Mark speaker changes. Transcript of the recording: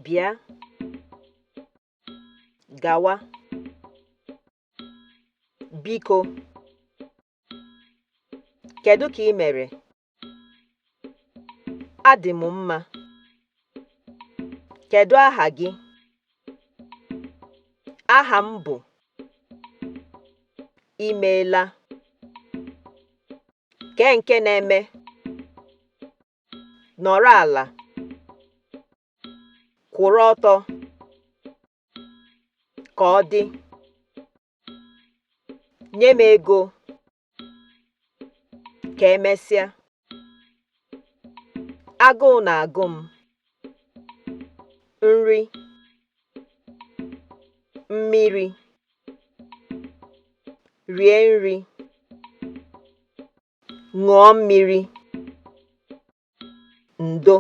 Speaker 1: bịa, gawa, biko, kedu ka ị mere? Adị m mma. Kedu aha gị? Aha m bụ. I meela. Kee nke na-eme. Nọrọ ala. Kwụrụ ọtọ. Ka ọ dị. Nye m ego. Ka emesịa. Agụụ na-agụ m. Nri. Mmiri. Rie nri. Ṅụọ mmiri. Ndo.